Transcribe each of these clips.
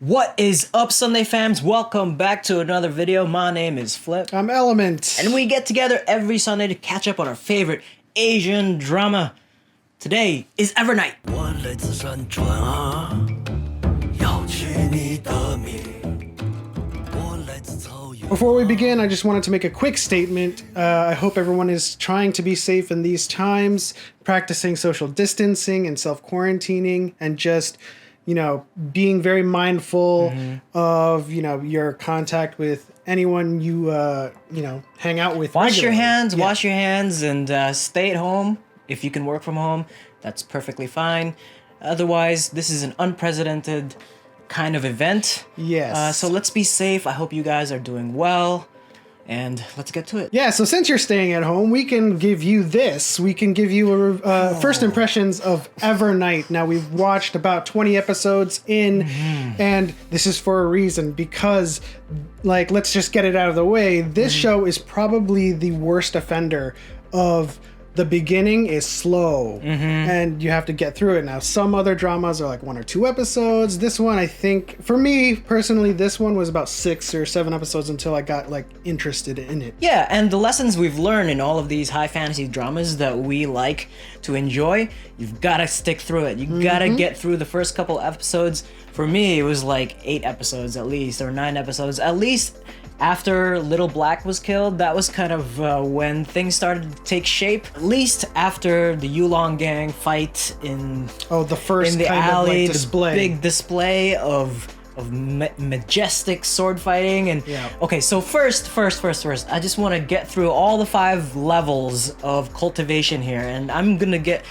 What is up, Sunday fams? Welcome back to another video. My name is Flip. I'm Element. And we get together every Sunday to catch up on our favorite Asian drama. Today is Evernight. Before we begin, I just wanted to make a quick statement. I hope everyone is trying to be safe in these times, practicing social distancing and self-quarantining, and just, being very mindful of, your contact with anyone you, hang out with. Wash your regularly. hands, and stay at home. If you can work from home, that's perfectly fine. Otherwise, this is an unprecedented kind of event. Yes. So let's be safe. I hope you guys are doing well. And let's get to it. Yeah, so since you're staying at home, we can give you this. We can give you first impressions of Evernight. Now, we've watched about 20 episodes in, and this is for a reason, because, let's just get it out of the way. This show is probably the worst offender of the beginning is slow, and you have to get through it. Now, some other dramas are like 1 or 2 episodes. This one, I think, for me personally, this one was about 6 or 7 episodes until I got interested in it. Yeah, and the lessons we've learned in all of these high fantasy dramas that we like to enjoy, you've got to stick through it. You got to get through the first couple episodes. For me, it was like 8 episodes at least, or 9 episodes at least. After Little Black was killed, that was kind of when things started to take shape. At least after the Yulong gang fight in the first in the kind alley, of display. The big display of majestic sword fighting. And okay, so first, I just want to get through all the 5 levels of cultivation here, and I'm gonna get.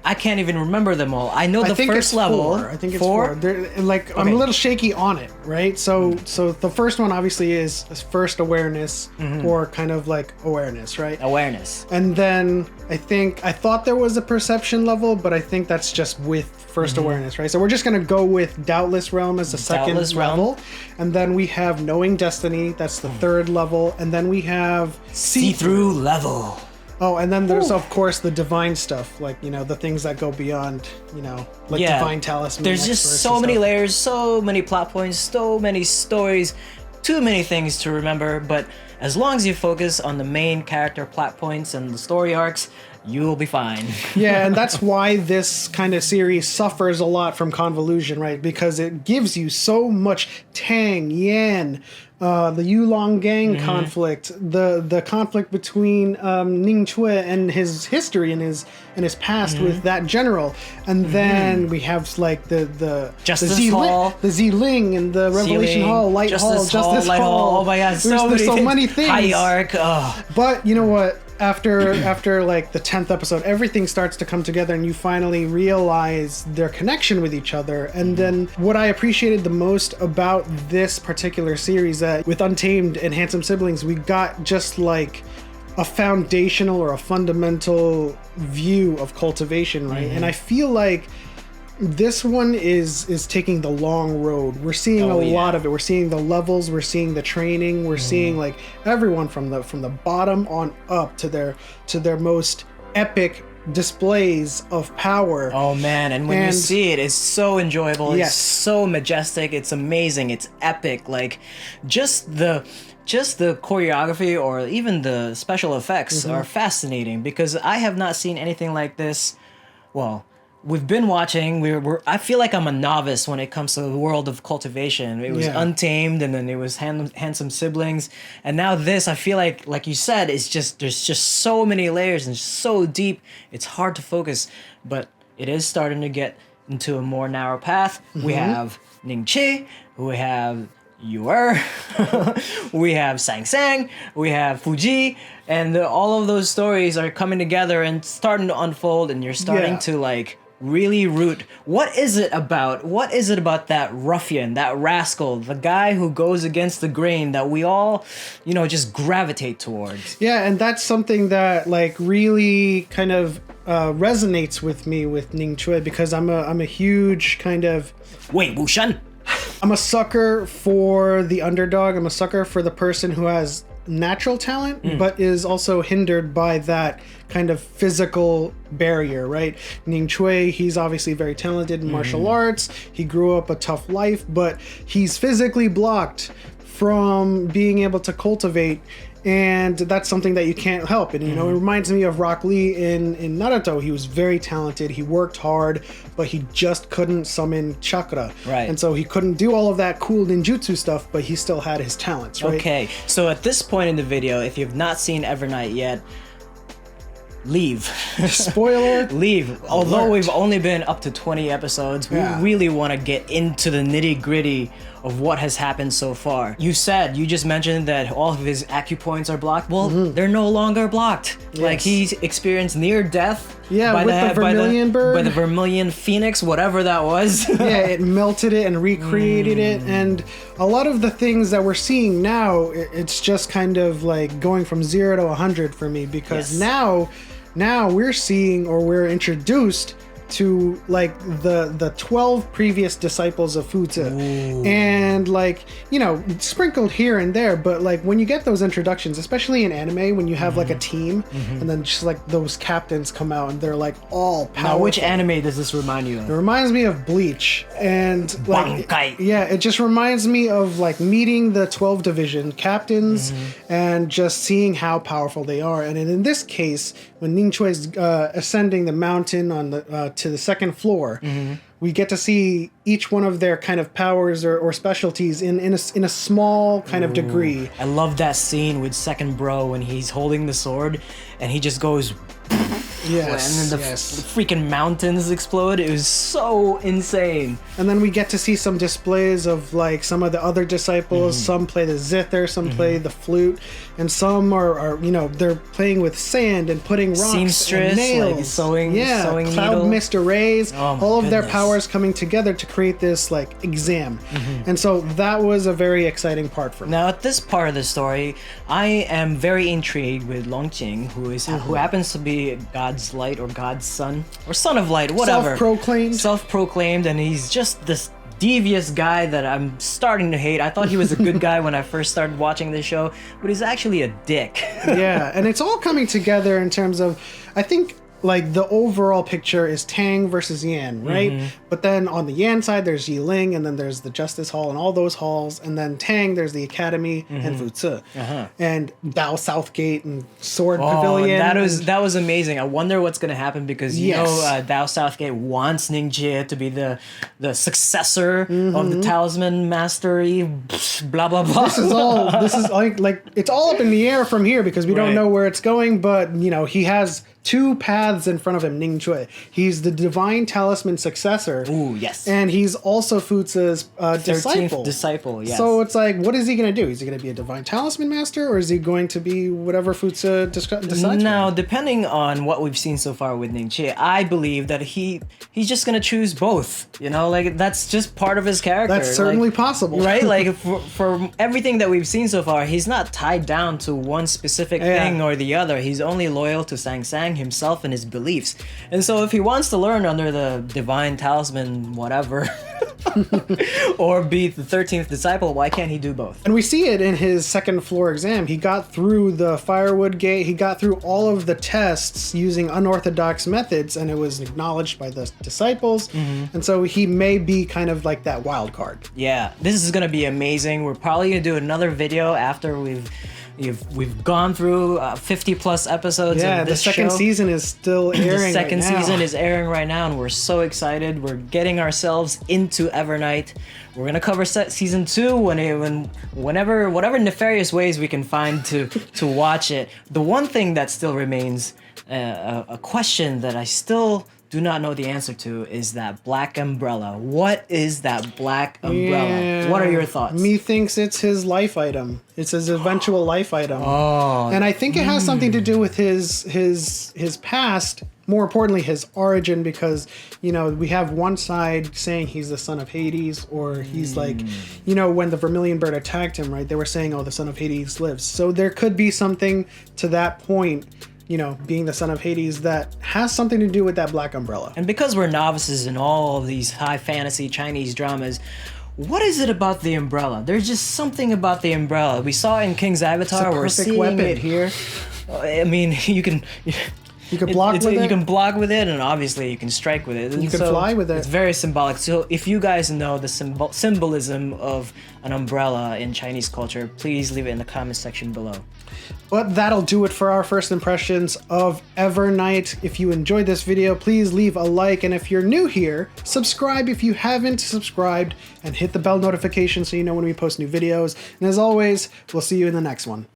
I can't even remember them all. I know the first level. I think it's 4. I'm a little shaky on it, right? So the first one obviously is first awareness, or kind of like awareness, right? Awareness. And then I thought there was a perception level, but I think that's just with first awareness, right? So we're just gonna go with Doubtless Realm as the second level, and then we have Knowing Destiny. That's the 3rd level, and then we have See-through level. Oh, and then there's, of course, the divine stuff, the things that go beyond, divine talisman. There's just so many layers, so many plot points, so many stories, too many things to remember, but as long as you focus on the main character plot points and the story arcs, you'll be fine. Yeah, and that's why this kind of series suffers a lot from convolution, right? Because it gives you so much Tang, Yan, the Yulong gang conflict, the conflict between Ning Chue and his history and his past with that general, and then we have the Justice Hall, the Ziling, and the Revelation Hall, Light Hall, Justice Hall. Oh my God, there's so many things. High arc. Oh. But you know what? After the 10th episode, everything starts to come together, and you finally realize their connection with each other. And then what I appreciated the most about this particular series, that with Untamed and Handsome Siblings, we got just a foundational or a fundamental view of cultivation, right? And I feel like this one is taking the long road. We're seeing a lot of it. We're seeing the levels. We're seeing the training. We're seeing everyone from the bottom on up to their most epic displays of power. Oh man, and when you see it, it's so enjoyable. Yes. It's so majestic. It's amazing. It's epic. Just the choreography or even the special effects are fascinating, because I have not seen anything like this. Well, we've been watching. I feel like I'm a novice when it comes to the world of cultivation. It was Untamed, and then it was Handsome Siblings, and now this. I feel like you said, there's just so many layers and so deep. It's hard to focus, but it is starting to get into a more narrow path. We have Ning Chi, we have Yuer, we have Sang Sang, we have Fuji, and all of those stories are coming together and starting to unfold, and you're starting to really root. What is it about that ruffian, that rascal, the guy who goes against the grain that we all, just gravitate towards? Yeah, and that's something that really kind of resonates with me with Ning Chue, because I'm a huge kind of Wei Wuxian. I'm a sucker for the underdog. I'm a sucker for the person who has natural talent, but is also hindered by that kind of physical barrier, right? Ning Chui, he's obviously very talented in martial arts. He grew up a tough life, but he's physically blocked from being able to cultivate, and that's something that you can't help. And, you know, it reminds me of Rock Lee in Naruto. He was very talented. He worked hard, but he just couldn't summon chakra. Right. And so he couldn't do all of that cool ninjutsu stuff, but he still had his talents, right? Okay, so at this point in the video, if you've not seen Evernight yet, leave. Spoiler. Leave. Although alert. we've only been up to 20 episodes, we really want to get into the nitty-gritty of what has happened so far. You just mentioned that all of his acupoints are blocked. Well, they're no longer blocked. Like, he's experienced near death. Yeah, with the Vermilion bird. By the Vermilion Phoenix, whatever that was. Yeah, it melted it and recreated it. And a lot of the things that we're seeing now, it's just kind of like going from 0 to 100 for me, because now we're seeing, or we're introduced to, like, the 12 previous disciples of Fu Zi. And, like, you know, sprinkled here and there, but, like, when you get those introductions, especially in anime, when you have like a team and then just like those captains come out and they're like all powerful. Now, which anime does this remind you It of? reminds me of Bleach, and like, Bankai. yeah, it just reminds me of like meeting the 12 division captains and just seeing how powerful they are. And in this case, when Ning Chui is ascending the mountain on the to the second floor, we get to see each one of their kind of powers or specialties in a small kind of degree. I love that scene with Second Bro when he's holding the sword and he just goes, Yes, and then the freaking mountains explode. It was so insane. And then we get to see some displays of like some of the other disciples. Some play the zither, some play the flute, and some are you know, they're playing with sand and putting rocks Seamstress, and nails. like sewing cloud needle. mist arrays. Oh my all of their goodness. powers coming together to create this like exam. And so that was a very exciting part for me. Now, at this part of the story, I am very intrigued with Longqing, who happens to be God's light or God's son or son of light, whatever. Self-proclaimed, and he's just this devious guy that I'm starting to hate. I thought he was a good guy when I first started watching this show, but he's actually a dick. Yeah, and it's all coming together in terms of, I think, like the overall picture is Tang versus Yan, right? But then on the Yan side, there's Yiling, and then there's the Justice Hall and all those halls, and then Tang, there's the Academy and Fu Zi, and Dao Southgate and Sword Pavilion. That was amazing. I wonder what's gonna happen, because you know Dao Southgate wants Ning Jie to be the successor of the Talisman Mastery. Blah blah blah. This is like it's all up in the air from here, because we don't know where it's going. But you know, he has two paths in front of him, Ning Chui. He's the Divine Talisman successor. Ooh, yes. And he's also Fu Zi's disciple. 13th disciple, yes. So it's like, what is he going to do? Is he going to be a Divine Talisman master, or is he going to be whatever Fu Zi decides? Now, depending on what we've seen so far with Ning Chi, I believe that he's just going to choose both. You know, like, that's just part of his character. That's certainly possible. Right? Like, for everything that we've seen so far, he's not tied down to one specific thing or the other. He's only loyal to Sang Sang, himself, and his beliefs. And so if he wants to learn under the Divine Talisman whatever or be the 13th disciple, why can't he do both? And we see it in his second floor exam. He got through the firewood gate. He got through all of the tests using unorthodox methods, and it was acknowledged by the disciples. And so he may be kind of like that wild card. Yeah, this is gonna be amazing. We're probably gonna do another video after we've gone through 50 plus episodes of this show. The second season is still airing. The second right now. season is airing right now, and we're so excited. We're getting ourselves into Evernight. We're gonna cover season 2 whatever nefarious ways we can find to watch it. The one thing that still remains a question that I still do not know the answer to is that black umbrella. What is that black umbrella? Yeah. What are your thoughts? Methinks it's his life item. It's his eventual life item. Oh. And I think it has something to do with his past, more importantly his origin, because you know, we have one side saying he's the son of Hades, or he's like, you know, when the Vermilion Bird attacked him, right, they were saying, oh, the son of Hades lives. So there could be something to that point, you know, being the son of Hades, that has something to do with that black umbrella. And because we're novices in all of these high fantasy Chinese dramas, what is it about the umbrella? There's just something about the umbrella. We saw it in King's Avatar. We're perfect seeing weapon. it here. I mean, you can block with it. You can block with it, and obviously you can strike with it. And You can fly with it. It's very symbolic. So if you guys know the symbolism of an umbrella in Chinese culture, please leave it in the comment section below. But that'll do it for our first impressions of Evernight. If you enjoyed this video, please leave a like, and if you're new here, subscribe if you haven't subscribed, and hit the bell notification so you know when we post new videos. And as always, we'll see you in the next one.